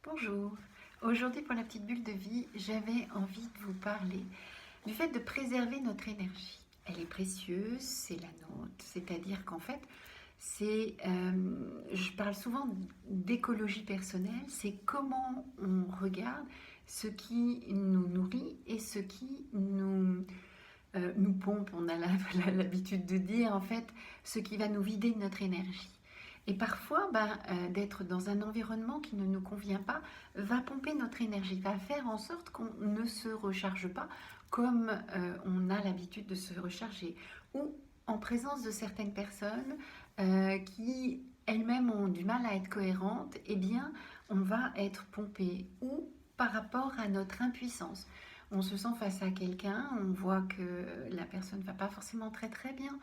Bonjour, aujourd'hui pour la petite bulle de vie, j'avais envie de vous parler du fait de préserver notre énergie. Elle est précieuse, c'est la nôtre, c'est-à-dire qu'en fait, je parle souvent d'écologie personnelle, c'est comment on regarde ce qui nous nourrit et ce qui nous pompe, on a l'habitude de dire en fait, ce qui va nous vider de notre énergie. Et parfois, d'être dans un environnement qui ne nous convient pas va pomper notre énergie, va faire en sorte qu'on ne se recharge pas comme on a l'habitude de se recharger. Ou en présence de certaines personnes qui elles-mêmes ont du mal à être cohérentes, eh bien, on va être pompé. Ou par rapport à notre impuissance. On se sent face à quelqu'un, on voit que la personne ne va pas forcément très très bien,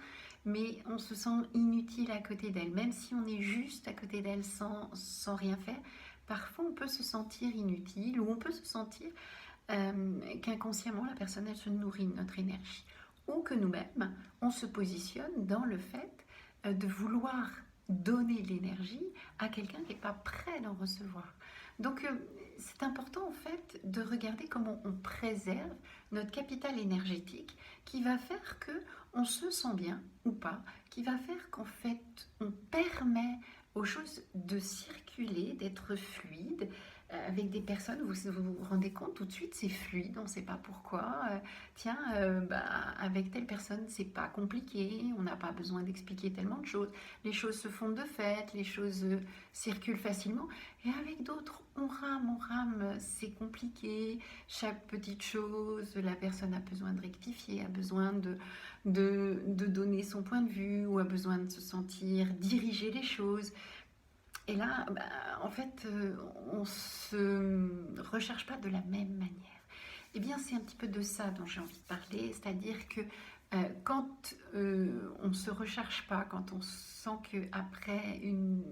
mais on se sent inutile à côté d'elle, même si on est juste à côté d'elle sans rien faire. Parfois on peut se sentir inutile ou on peut se sentir qu'inconsciemment la personne elle se nourrit de notre énergie. Ou que nous-mêmes on se positionne dans le fait de vouloir donner de l'énergie à quelqu'un qui n'est pas prêt d'en recevoir. Donc c'est important en fait de regarder comment on préserve notre capital énergétique qui va faire que on se sent bien ou pas, qui va faire qu'en fait on permet aux choses de circuler, d'être fluides avec des personnes, vous rendez compte tout de suite, c'est fluide, on ne sait pas pourquoi. Avec telle personne, c'est pas compliqué, on n'a pas besoin d'expliquer tellement de choses. Les choses se font de fait, les choses circulent facilement. Et avec d'autres, on rame, c'est compliqué. Chaque petite chose, la personne a besoin de rectifier, a besoin de donner son point de vue ou a besoin de se sentir diriger les choses. Et là, en fait, on ne se recherche pas de la même manière. Eh bien, c'est un petit peu de ça dont j'ai envie de parler, c'est-à-dire que quand on ne se recherche pas, quand on sent qu'après une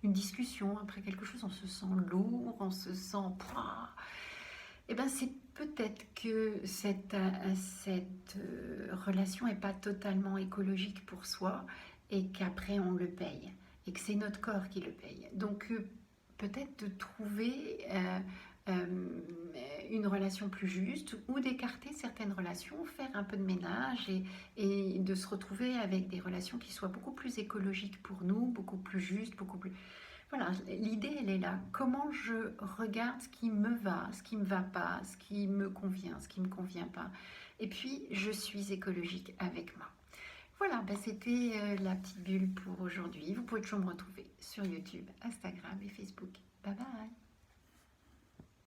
discussion, après quelque chose, on se sent lourd, on se sent... Eh bien, c'est peut-être que cette relation n'est pas totalement écologique pour soi et qu'après on le paye et que c'est notre corps qui le paye. Donc peut-être de trouver une relation plus juste ou d'écarter certaines relations, faire un peu de ménage et de se retrouver avec des relations qui soient beaucoup plus écologiques pour nous, beaucoup plus justes, beaucoup plus... Voilà, l'idée elle est là. Comment je regarde ce qui me va, ce qui me va pas, ce qui me convient, ce qui me convient pas. Et puis je suis écologique avec moi. Voilà, c'était la petite bulle pour aujourd'hui. Vous pouvez toujours me retrouver sur YouTube, Instagram et Facebook. Bye bye.